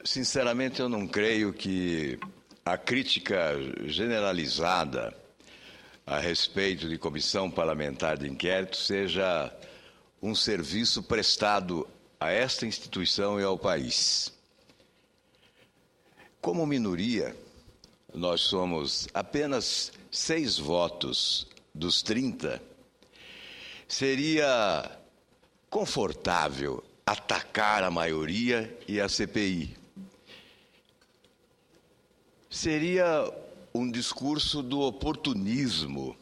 Sinceramente, eu não creio que a crítica generalizada a respeito de comissão parlamentar de inquérito seja um serviço prestado a esta instituição e ao país. Como minoria, nós somos apenas 6 votos dos 30. Seria confortável atacar a maioria e a CPI. Seria um discurso do oportunismo,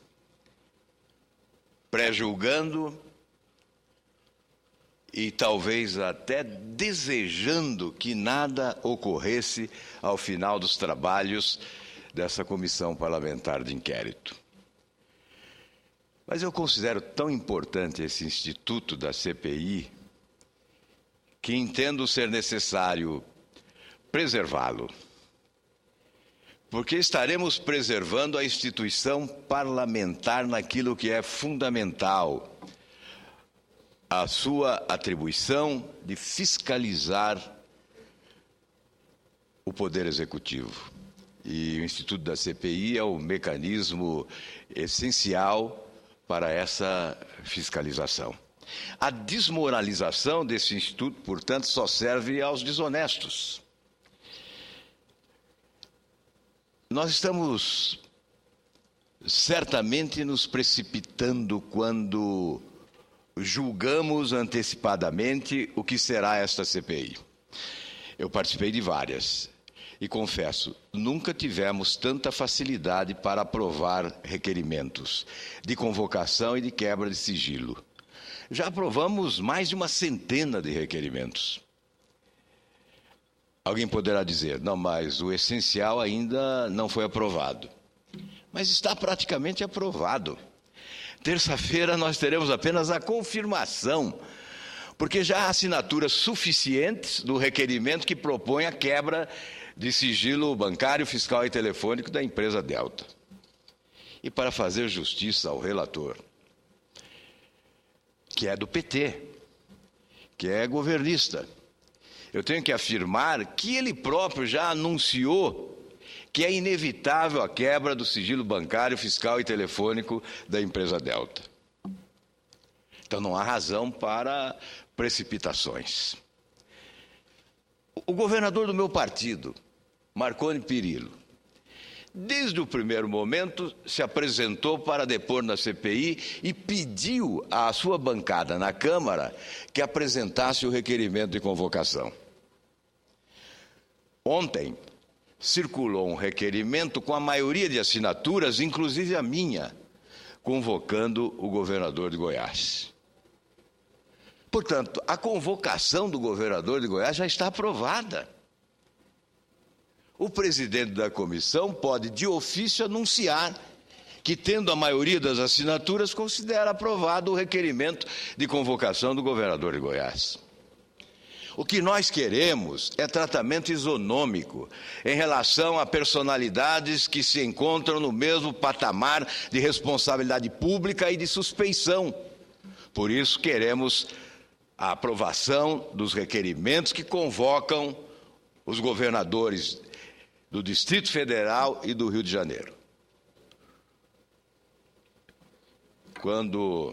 pré-julgando e talvez até desejando que nada ocorresse ao final dos trabalhos dessa comissão parlamentar de inquérito. Mas eu considero tão importante esse instituto da CPI que entendo ser necessário preservá-lo, porque estaremos preservando a instituição parlamentar naquilo que é fundamental, a sua atribuição de fiscalizar o Poder Executivo. E o Instituto da CPI é o mecanismo essencial para essa fiscalização. A desmoralização desse instituto, portanto, só serve aos desonestos. Nós estamos certamente nos precipitando quando julgamos antecipadamente o que será esta CPI. Eu participei de várias e confesso, nunca tivemos tanta facilidade para aprovar requerimentos de convocação e de quebra de sigilo. Já aprovamos mais de uma centena de requerimentos. Alguém poderá dizer, não, mas o essencial ainda não foi aprovado. Mas está praticamente aprovado. Terça-feira nós teremos apenas a confirmação, porque já há assinaturas suficientes do requerimento que propõe a quebra de sigilo bancário, fiscal e telefônico da empresa Delta. E para fazer justiça ao relator, que é do PT, que é governista, eu tenho que afirmar que ele próprio já anunciou que é inevitável a quebra do sigilo bancário, fiscal e telefônico da empresa Delta. Então não há razão para precipitações. O governador do meu partido, Marconi Perillo, desde o primeiro momento se apresentou para depor na CPI e pediu à sua bancada na Câmara que apresentasse o requerimento de convocação. Ontem, circulou um requerimento com a maioria de assinaturas, inclusive a minha, convocando o governador de Goiás. Portanto, a convocação do governador de Goiás já está aprovada. O presidente da comissão pode, de ofício, anunciar que, tendo a maioria das assinaturas, considera aprovado o requerimento de convocação do governador de Goiás. O que nós queremos é tratamento isonômico em relação a personalidades que se encontram no mesmo patamar de responsabilidade pública e de suspeição. Por isso, queremos a aprovação dos requerimentos que convocam os governadores do Distrito Federal e do Rio de Janeiro. Quando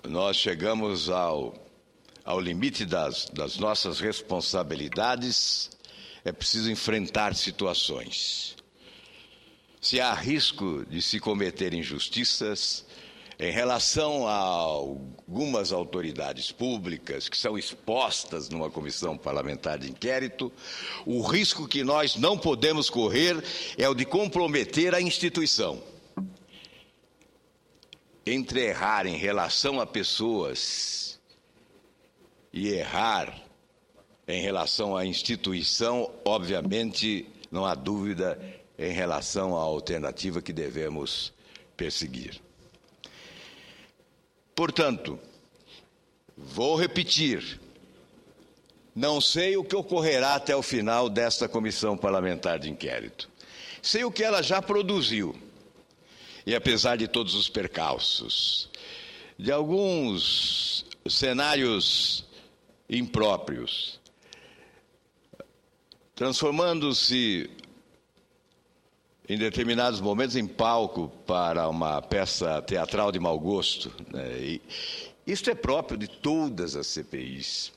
nós chegamos ao limite das nossas responsabilidades, é preciso enfrentar situações. Se há risco de se cometer injustiças em relação a algumas autoridades públicas que são expostas numa comissão parlamentar de inquérito, o risco que nós não podemos correr é o de comprometer a instituição. Entre errar em relação a pessoas e errar em relação à instituição, obviamente, não há dúvida em relação à alternativa que devemos perseguir. Portanto, vou repetir, não sei o que ocorrerá até o final desta comissão parlamentar de inquérito. Sei o que ela já produziu. E apesar de todos os percalços, de alguns cenários impróprios, transformando-se em determinados momentos em palco para uma peça teatral de mau gosto, né? E isto é próprio de todas as CPIs,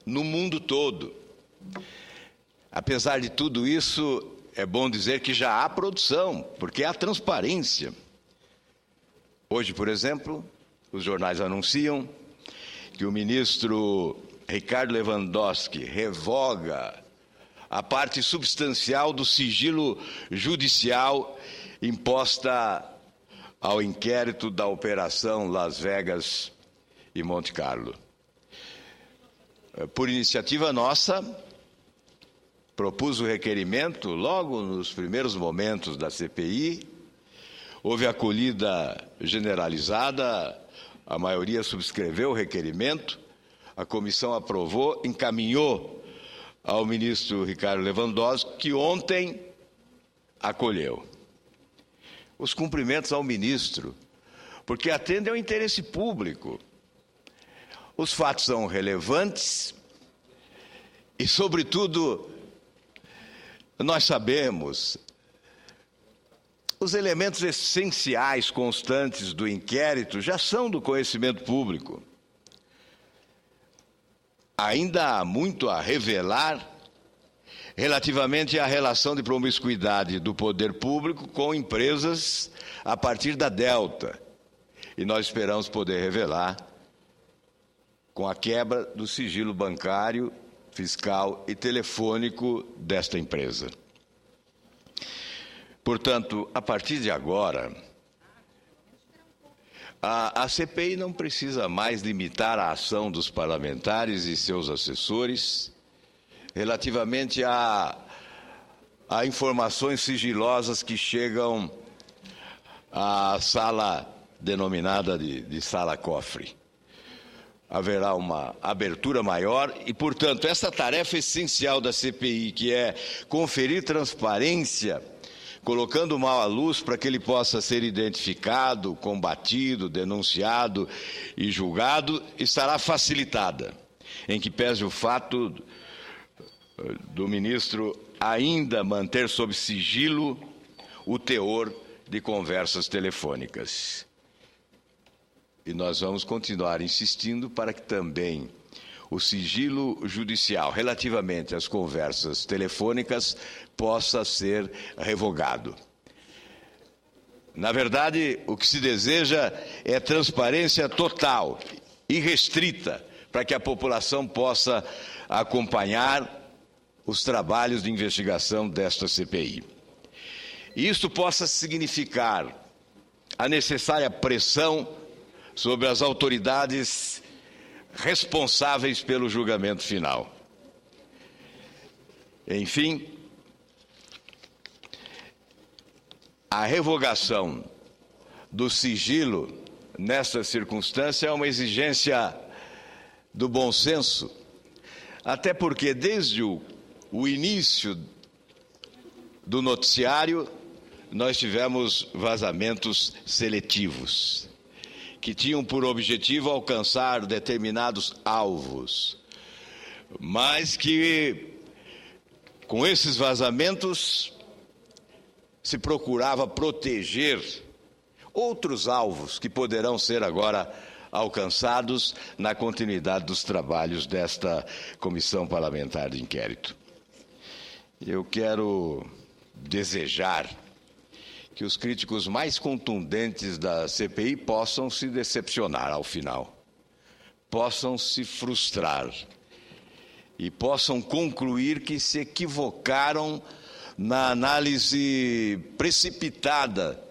no mundo todo. Apesar de tudo isso, é bom dizer que já há produção, porque há transparência. Hoje, por exemplo, os jornais anunciam que o ministro Ricardo Lewandowski revoga a parte substancial do sigilo judicial imposta ao inquérito da Operação Las Vegas e Monte Carlo. Por iniciativa nossa, propus o requerimento logo nos primeiros momentos da CPI, houve acolhida generalizada, a maioria subscreveu o requerimento, a comissão aprovou, encaminhou ao ministro Ricardo Lewandowski, que ontem acolheu. Os cumprimentos ao ministro, porque atende ao interesse público. Os fatos são relevantes e, sobretudo, nós sabemos os elementos essenciais, constantes do inquérito já são do conhecimento público. Ainda há muito a revelar relativamente à relação de promiscuidade do poder público com empresas a partir da Delta. E nós esperamos poder revelar com a quebra do sigilo bancário, fiscal e telefônico desta empresa. Portanto, a partir de agora, a CPI não precisa mais limitar a ação dos parlamentares e seus assessores relativamente a informações sigilosas que chegam à sala denominada de sala cofre. Haverá uma abertura maior e, portanto, essa tarefa essencial da CPI, que é conferir transparência, colocando o mal à luz para que ele possa ser identificado, combatido, denunciado e julgado, estará facilitada, em que pese o fato do ministro ainda manter sob sigilo o teor de conversas telefônicas. E nós vamos continuar insistindo para que também o sigilo judicial relativamente às conversas telefônicas possa ser revogado. Na verdade, o que se deseja é transparência total e restrita para que a população possa acompanhar os trabalhos de investigação desta CPI. E isto possa significar a necessária pressão sobre as autoridades responsáveis pelo julgamento final. Enfim, a revogação do sigilo nesta circunstância é uma exigência do bom senso, até porque desde o início do noticiário nós tivemos vazamentos seletivos que tinham por objetivo alcançar determinados alvos, mas que com esses vazamentos se procurava proteger outros alvos que poderão ser agora alcançados na continuidade dos trabalhos desta Comissão Parlamentar de Inquérito. Eu quero desejar que os críticos mais contundentes da CPI possam se decepcionar ao final, possam se frustrar e possam concluir que se equivocaram na análise precipitada,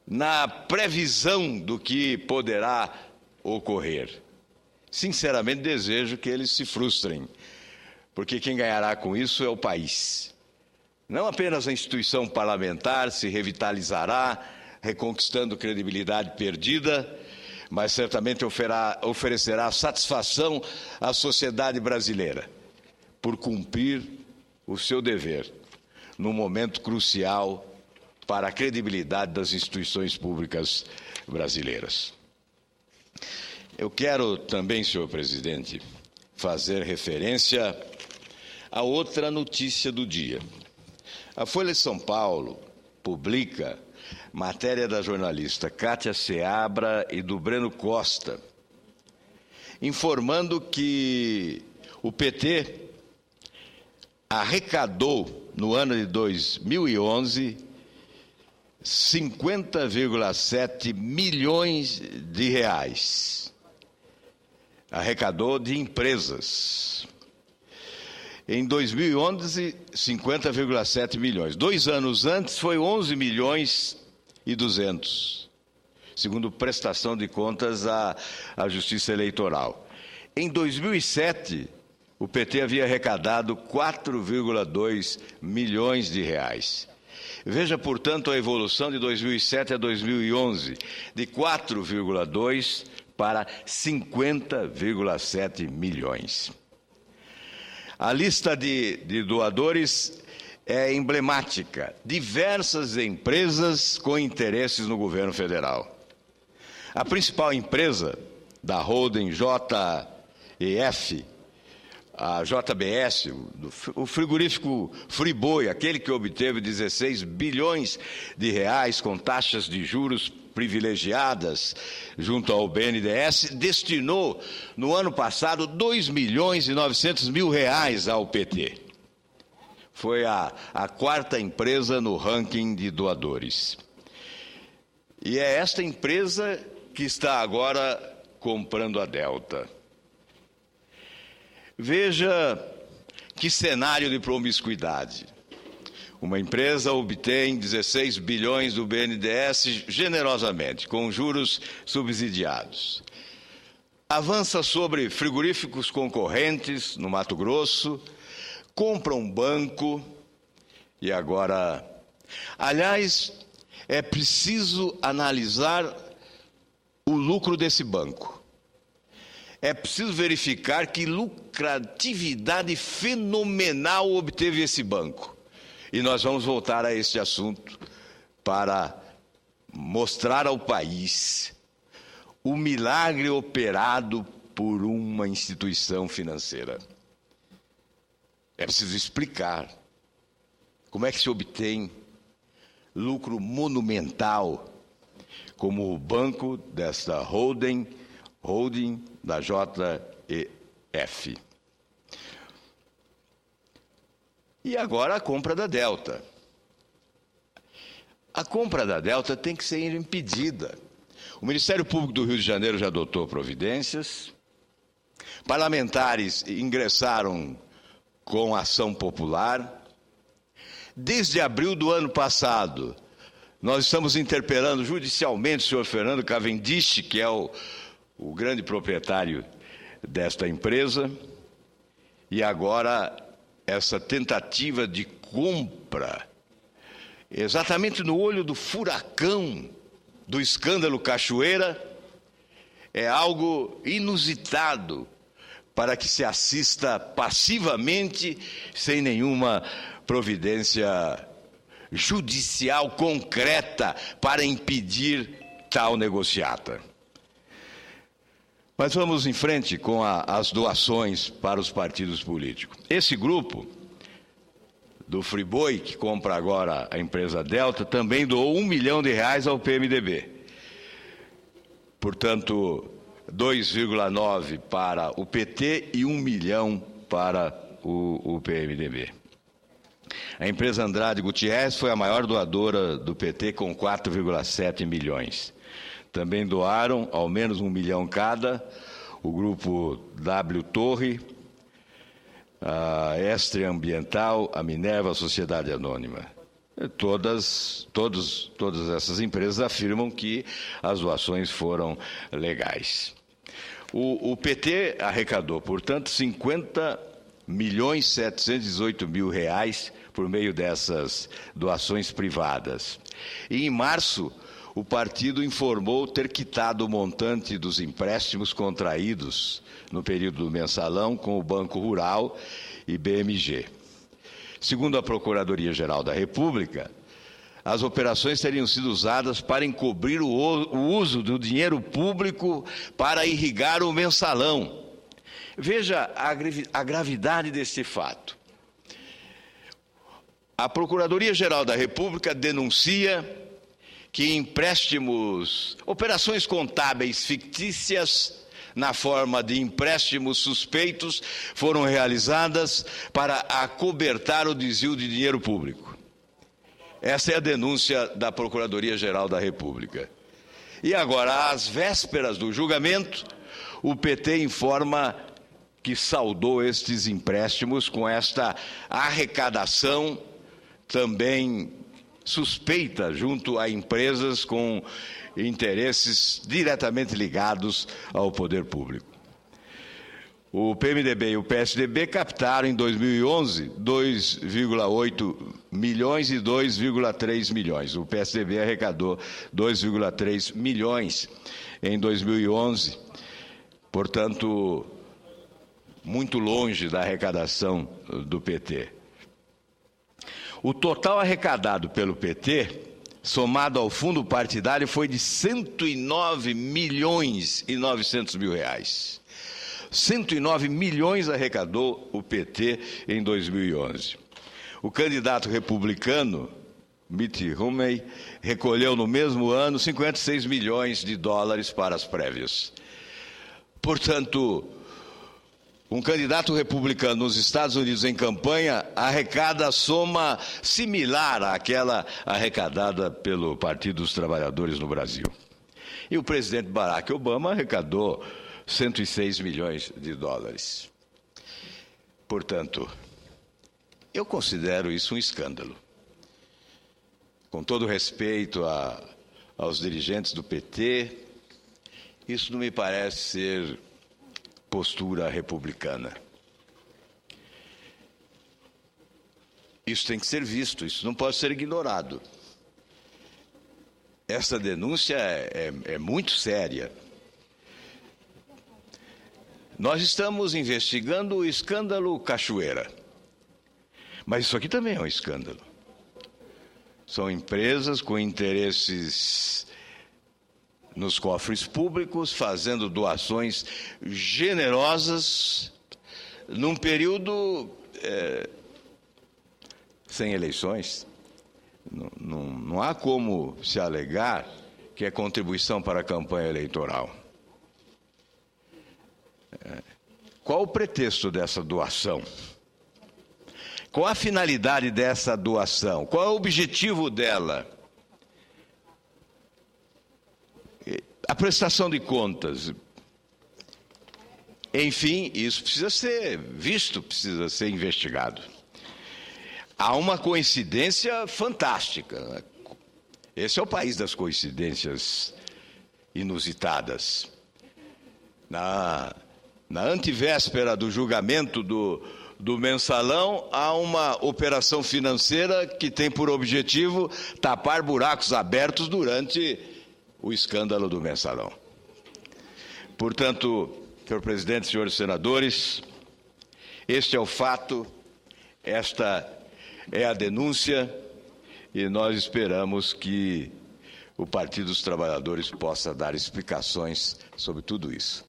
na previsão do que poderá ocorrer. Sinceramente, desejo que eles se frustrem, porque quem ganhará com isso é o país. Não apenas a instituição parlamentar se revitalizará, reconquistando credibilidade perdida, mas certamente oferecerá satisfação à sociedade brasileira por cumprir o seu dever num momento crucial para a credibilidade das instituições públicas brasileiras. Eu quero também, senhor presidente, fazer referência a outra notícia do dia. A Folha de São Paulo publica matéria da jornalista Kátia Seabra e do Breno Costa, informando que o PT arrecadou, no ano de 2011, 50,7 milhões de reais. Arrecadou de empresas. Em 2011, 50,7 milhões. 2 anos antes foi 11 milhões e 200, segundo prestação de contas à Justiça Eleitoral. Em 2007, o PT havia arrecadado 4,2 milhões de reais. Veja, portanto, a evolução de 2007 a 2011, de 4,2 para 50,7 milhões. A lista de doadores é emblemática. Diversas empresas com interesses no governo federal. A principal empresa da holding JEF, a JBS, o frigorífico Friboi, aquele que obteve 16 bilhões de reais com taxas de juros privilegiadas junto ao BNDES, destinou no ano passado 2 milhões e 900 mil reais ao PT. Foi a quarta empresa no ranking de doadores. E é esta empresa que está agora comprando a Delta. Veja que cenário de promiscuidade. Uma empresa obtém 16 bilhões do BNDES generosamente, com juros subsidiados. Avança sobre frigoríficos concorrentes no Mato Grosso, compra um banco e agora... Aliás, é preciso analisar o lucro desse banco. É preciso verificar que lucratividade fenomenal obteve esse banco. E nós vamos voltar a este assunto para mostrar ao país o milagre operado por uma instituição financeira. É preciso explicar como é que se obtém lucro monumental, como o banco desta holding da JEF. E agora a compra da Delta. A compra da Delta tem que ser impedida. O Ministério Público do Rio de Janeiro já adotou providências. Parlamentares ingressaram com ação popular. Desde abril do ano passado, nós estamos interpelando judicialmente o senhor Fernando Cavendish, que é o grande proprietário desta empresa, e agora essa tentativa de compra, exatamente no olho do furacão do escândalo Cachoeira, é algo inusitado para que se assista passivamente, sem nenhuma providência judicial concreta para impedir tal negociata. Mas vamos em frente com as doações para os partidos políticos. Esse grupo do Friboi, que compra agora a empresa Delta, também doou R$1 milhão ao PMDB. Portanto, 2,9 para o PT e 1 milhão para o PMDB. A empresa Andrade Gutierrez foi a maior doadora do PT, com 4,7 milhões. Também doaram, ao menos 1 milhão cada, o grupo W Torre, a Estre Ambiental, a Minerva, a Sociedade Anônima. Todas essas empresas afirmam que as doações foram legais. O PT arrecadou, portanto, 50.718.000 reais por meio dessas doações privadas. E em março, o partido informou ter quitado o montante dos empréstimos contraídos no período do mensalão com o Banco Rural e BMG. Segundo a Procuradoria-Geral da República, as operações teriam sido usadas para encobrir o uso do dinheiro público para irrigar o mensalão. Veja a gravidade desse fato. A Procuradoria-Geral da República denuncia que empréstimos, operações contábeis fictícias na forma de empréstimos suspeitos foram realizadas para acobertar o desvio de dinheiro público. Essa é a denúncia da Procuradoria-Geral da República. E agora, às vésperas do julgamento, o PT informa que saldou estes empréstimos com esta arrecadação também suspeita junto a empresas com interesses diretamente ligados ao poder público. O PMDB e o PSDB captaram em 2011 2,8 milhões e 2,3 milhões. O PSDB arrecadou 2,3 milhões em 2011, portanto, muito longe da arrecadação do PT. O total arrecadado pelo PT, somado ao fundo partidário, foi de 109 milhões e 900 mil reais. 109 milhões arrecadou o PT em 2011. O candidato republicano, Mitt Romney, recolheu no mesmo ano 56 milhões de dólares para as prévias. Portanto, um candidato republicano nos Estados Unidos em campanha arrecada a soma similar àquela arrecadada pelo Partido dos Trabalhadores no Brasil. E o presidente Barack Obama arrecadou 106 milhões de dólares. Portanto, eu considero isso um escândalo. Com todo respeito aos dirigentes do PT, isso não me parece ser postura republicana. Isso tem que ser visto, isso não pode ser ignorado. Essa denúncia é muito séria. Nós estamos investigando o escândalo Cachoeira. Mas isso aqui também é um escândalo. São empresas com interesses nos cofres públicos, fazendo doações generosas num período sem eleições. Não há como se alegar que é contribuição para a campanha eleitoral. Qual o pretexto dessa doação? Qual a finalidade dessa doação? Qual é o objetivo dela? A prestação de contas. Enfim, isso precisa ser visto, precisa ser investigado. Há uma coincidência fantástica. Esse é o país das coincidências inusitadas. Na antevéspera do julgamento do mensalão, há uma operação financeira que tem por objetivo tapar buracos abertos durante o escândalo do mensalão. Portanto, senhor presidente, senhores senadores, este é o fato, esta é a denúncia e nós esperamos que o Partido dos Trabalhadores possa dar explicações sobre tudo isso.